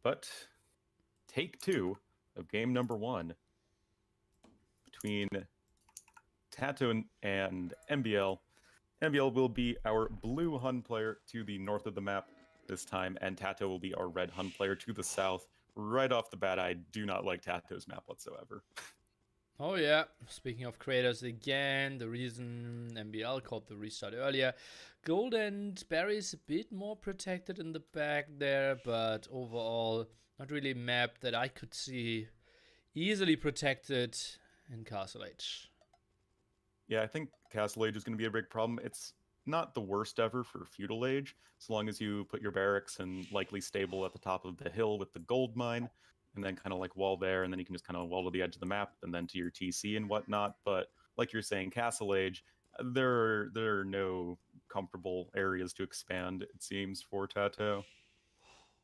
But take two of game number one between Tato and MBL. MBL will be our blue Hun player to the north of the map this time, and Tato will be our red Hun player to the south. Right off the bat, I do not like Tato's map whatsoever. Oh yeah, speaking of creators again, the reason MBL called the restart earlier. Gold and Barry is a bit more protected in the back there, but overall not really a map that I could see easily protected in Castle Age. Yeah, I think Castle Age is going to be a big problem. It's not the worst ever for Feudal Age, as long as you put your barracks and likely stable at the top of the hill with the gold mine, and then kind of like wall there, and then you can just kind of wall to the edge of the map, and then to your TC and whatnot. But like you're saying, Castle Age, there are no comfortable areas to expand, it seems, for Tato.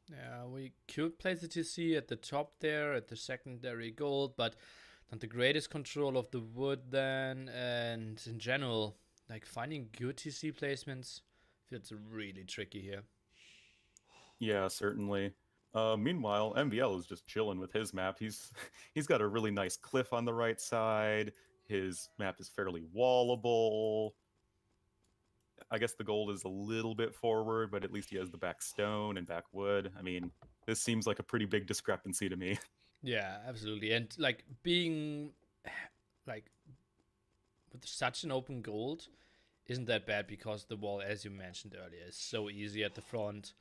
Yeah, we could place the TC at the top there, at the secondary gold, but not the greatest control of the wood then, and in general, like finding good TC placements feels really tricky here. Yeah, certainly. Meanwhile, MVL is just chilling with his map. He's got a really nice cliff on the right side. His map is fairly wallable. I guess the gold is a little bit forward, but at least he has the back stone and back wood. I mean, this seems like a pretty big discrepancy to me. Yeah, absolutely. And like being like with such an open gold isn't that bad because the wall, as you mentioned earlier, is so easy at the front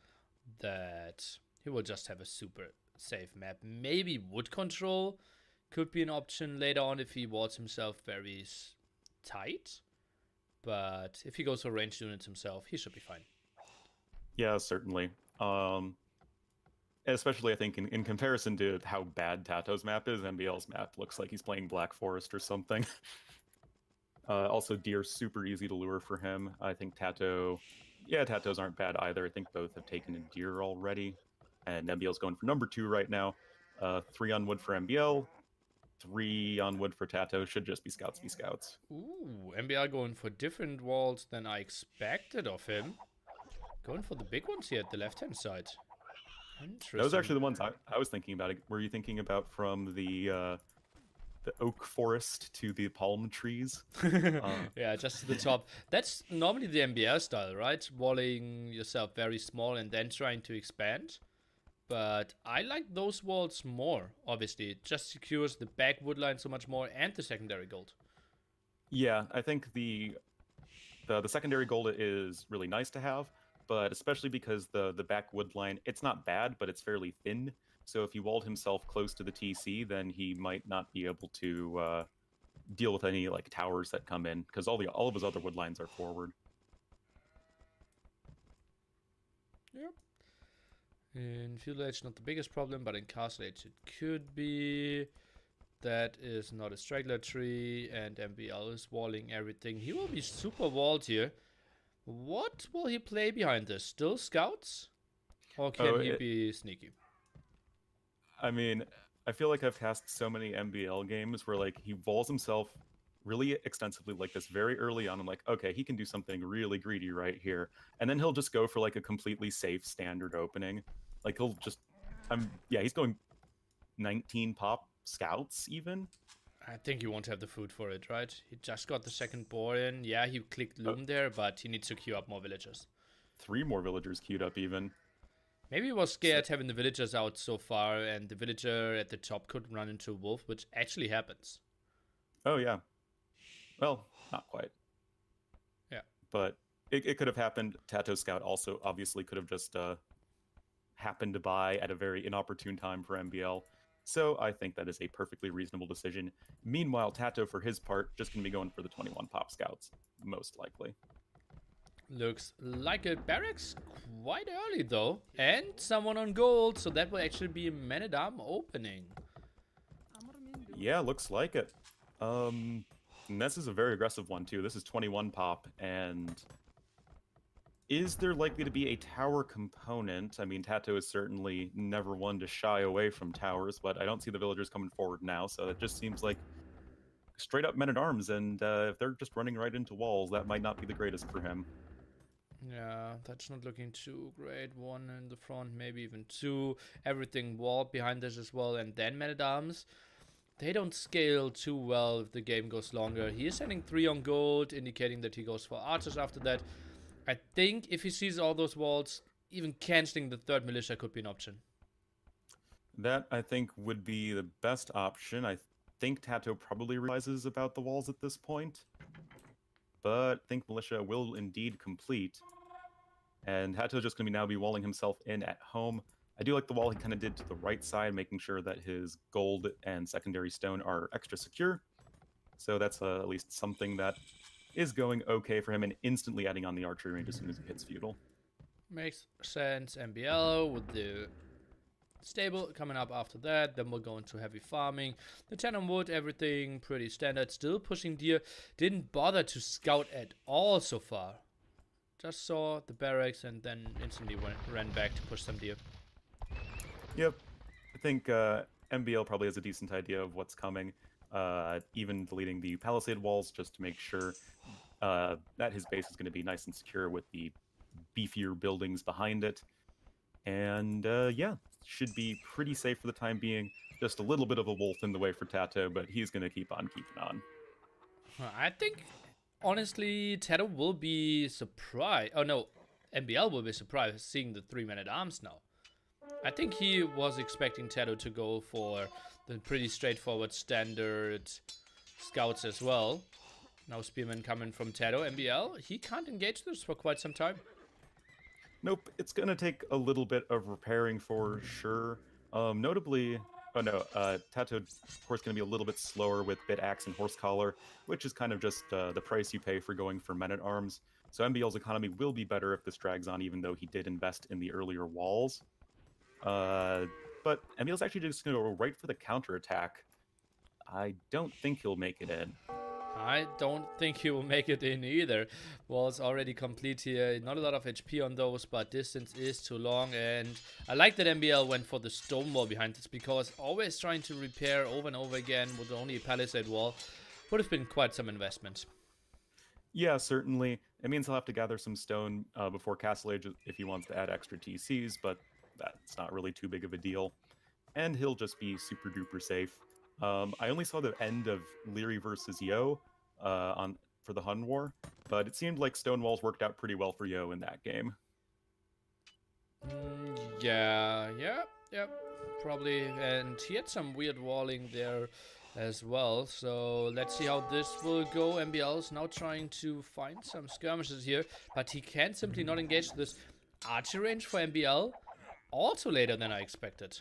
that he will just have a super safe map. Maybe wood control could be an option later on if he walls himself very tight. But if he goes for ranged units himself, he should be fine. Yeah, certainly. Especially, I think, in comparison to how bad Tato's map is, MBL's map looks like he's playing Black Forest or something. Also, Deer's super easy to lure for him. I think Tatos aren't bad either. I think both have taken a Deer already. And MBL's going for number 2 right now. 3 on wood for MBL, 3 on wood for Tato. Should just be scouts be scouts. Ooh, MBR going for different walls than I expected of him. Going for the big ones here at the left-hand side. Interesting. Those are actually the ones I was thinking about. Were you thinking about from the oak forest to the palm trees? Yeah, just to the top. That's normally the MBR style, right? Walling yourself very small and then trying to expand. But I like those walls more, obviously. It just secures the back wood line so much more and the secondary gold. Yeah, I think the secondary gold is really nice to have, but especially because the back wood line, it's not bad, but it's fairly thin. So if he walled himself close to the TC, then he might not be able to deal with any like towers that come in, because all of his other wood lines are forward. Yep. In Feudal Age, not the biggest problem, but in Castle Age it could be. That is not a straggler tree, and MBL is walling everything. He will be super walled here. What will he play behind this? Still scouts? Or can he be sneaky? I mean, I feel like I've cast so many MBL games where like he walls himself really extensively like this very early on. I'm like, okay, he can do something really greedy right here. And then he'll just go for like a completely safe standard opening. Like he's going 19 pop scouts even. I think he won't have the food for it, right? He just got the second board in. Yeah, he clicked Loom there, but he needs to queue up more villagers. 3 more villagers queued up even. Maybe he was scared having the villagers out so far, and the villager at the top could run into a wolf, which actually happens. Oh, yeah. Well, not quite. Yeah. But it could have happened. Tato Scout also obviously could have just happened to buy at a very inopportune time for MBL. So I think that is a perfectly reasonable decision. Meanwhile, Tato, for his part, just going to be going for the 21 pop scouts, most likely. Looks like a barracks quite early, though. And someone on gold, so that will actually be a man-at-arm opening. Yeah, looks like it. And this is a very aggressive one, too. This is 21 pop, and is there likely to be a tower component? I mean, Tato is certainly never one to shy away from towers, but I don't see the villagers coming forward now, so it just seems like straight up men-at-arms, and if they're just running right into walls, that might not be the greatest for him. Yeah, that's not looking too great. One in the front, maybe even two. Everything walled behind this as well. And then Man at Arms. They don't scale too well if the game goes longer. He is sending 3 on gold, indicating that he goes for archers after that. I think if he sees all those walls, even canceling the third militia could be an option. That, I think, would be the best option. I think Tato probably realizes about the walls at this point, but I think militia will indeed complete. And Hato's just going to now be walling himself in at home. I do like the wall he kind of did to the right side, making sure that his gold and secondary stone are extra secure. So that's at least something that is going okay for him, and instantly adding on the archery range as soon as he hits feudal. Makes sense. MBL with the stable coming up after that. Then we'll go into heavy farming. The 10 on wood, everything pretty standard. Still pushing deer. Didn't bother to scout at all so far. Just saw the barracks and then instantly ran back to push some deer. Yep. I think MBL probably has a decent idea of what's coming. Even deleting the palisade walls just to make sure that his base is going to be nice and secure with the beefier buildings behind it. And yeah, should be pretty safe for the time being. Just a little bit of a wolf in the way for Tato, but he's going to keep on keeping on. I think, honestly, Tato will be surprised. Oh no, MBL will be surprised seeing the 3 Men at Arms now. I think he was expecting Tato to go for the pretty straightforward standard scouts as well. Now Spearman coming from Tato. MBL, he can't engage this for quite some time. Nope, it's going to take a little bit of repairing for sure. Notably, Tato, of course, going to be a little bit slower with Bit Axe and Horse Collar, which is kind of just the price you pay for going for Men at Arms. So MBL's economy will be better if this drags on, even though he did invest in the earlier walls. But MBL's actually just going to go right for the counterattack. I don't think he'll make it in. I don't think he will make it in either. Wall's already complete here. Not a lot of HP on those, but distance is too long. And I like that MBL went for the stone wall behind this, because always trying to repair over and over again with only a palisade wall would have been quite some investment. Yeah, certainly. It means he'll have to gather some stone before Castle Age if he wants to add extra TCs, but that's not really too big of a deal. And he'll just be super duper safe. I only saw the end of Leary versus Yo for the Hun War, but it seemed like stone walls worked out pretty well for Yo in that game. Yeah, probably. And he had some weird walling there as well. So let's see how this will go. MBL is now trying to find some skirmishes here, but he can simply not engage this archer range for MBL. Also later than I expected.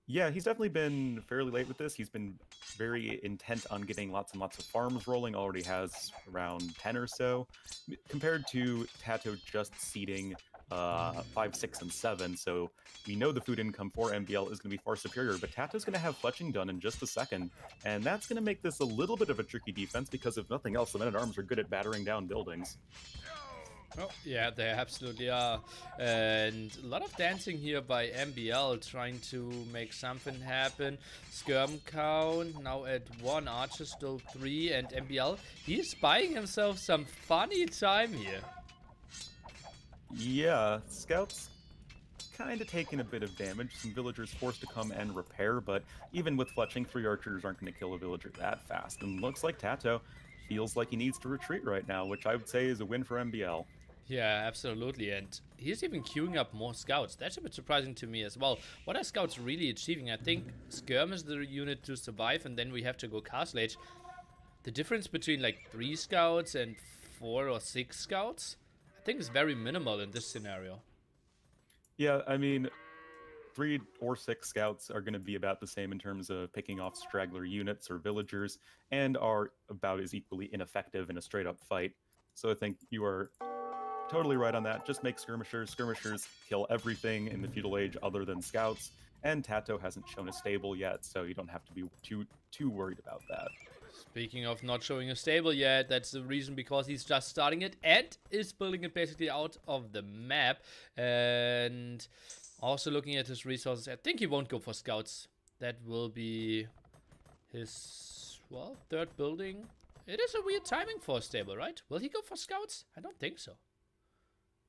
Yeah, he's definitely been fairly late with this. He's been very intent on getting lots and lots of farms rolling. Already has around 10 or so, compared to Tato just seeding 5, 6, and 7. So we know the food income for MBL is going to be far superior, but Tato's going to have fletching done in just a second, and that's going to make this a little bit of a tricky defense, because if nothing else, the Men-at-Arms are good at battering down buildings. Oh, yeah, they absolutely are. And a lot of dancing here by MBL, trying to make something happen. Skirm count now at 1, Archer still 3, and MBL, he's buying himself some funny time here. Yeah, Scouts kind of taking a bit of damage. Some villagers forced to come and repair, but even with fletching, 3 archers aren't going to kill a villager that fast. And looks like Tato feels like he needs to retreat right now, which I would say is a win for MBL. Yeah, absolutely, and he's even queuing up more scouts. That's a bit surprising to me as well. What are scouts really achieving? I think Skirm is the unit to survive, and then we have to go Castle Age. The difference between like 3 scouts and 4 or 6 scouts, I think is very minimal in this scenario. Yeah, I mean, 3 or 6 scouts are going to be about the same in terms of picking off straggler units or villagers, and are about as equally ineffective in a straight-up fight. So I think you are totally right on that. Just make skirmishers. Skirmishers kill everything in the feudal age other than scouts, and Tato hasn't shown a stable yet, so you don't have to be too worried about that. Speaking of not showing a stable yet, that's the reason, because he's just starting it and is building it basically out of the map. And also looking at his resources, I think he won't go for scouts. That will be his, well, 3rd building. It is a weird timing for a stable, right? Will he go for scouts? I don't think so.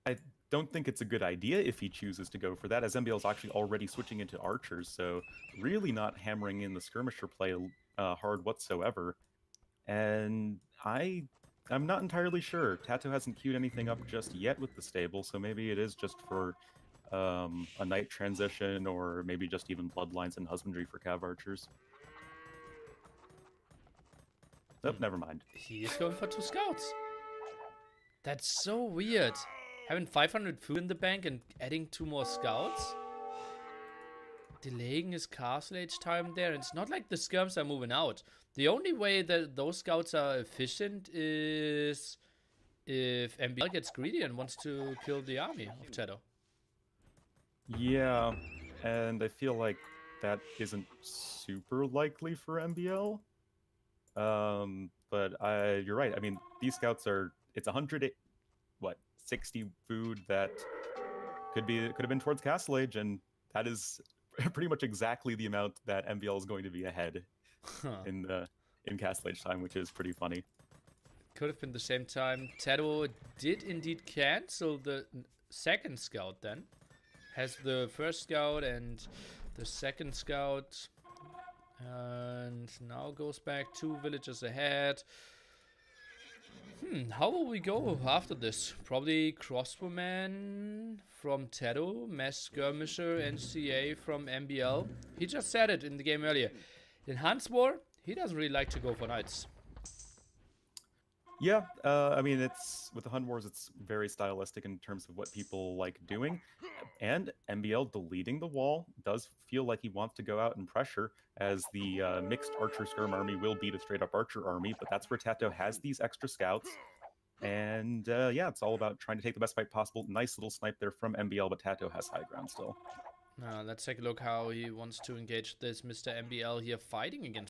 I don't think it's a good idea if he chooses to go for that, as MBL is actually already switching into archers, so really not hammering in the skirmisher play hard whatsoever. And I'm not entirely sure. Tato hasn't queued anything up just yet with the stable, so maybe it is just for a knight transition, or maybe just even bloodlines and husbandry for cav archers. Nope, never mind. He is going for 2 scouts. That's so weird. Having 500 food in the bank and adding 2 more scouts. Delaying his castle age time there. And it's not like the skirms are moving out. The only way that those scouts are efficient is if MBL gets greedy and wants to kill the army of Tato. Yeah, and I feel like that isn't super likely for MBL. But you're right. I mean, these scouts it's 60 food that could have been towards Castle Age, and that is pretty much exactly the amount that MBL is going to be ahead in Castle Age time, which is pretty funny. Could have been the same time. Tato did indeed cancel the second scout then. Has the first scout and the second scout. And now goes back 2 villages ahead. How will we go after this? Probably crossbowman from Tato, mass skirmisher, NCA from MBL. He just said it in the game earlier. In Hans War, he doesn't really like to go for knights. Yeah, I mean, with the Hun Wars, it's very stylistic in terms of what people like doing. And MBL deleting the wall does feel like he wants to go out and pressure, as the mixed archer skirm army will beat a straight-up archer army, but that's where Tato has these extra scouts. And yeah, it's all about trying to take the best fight possible. Nice little snipe there from MBL, but Tato has high ground still. Let's take a look how he wants to engage this Mr. MBL here, fighting against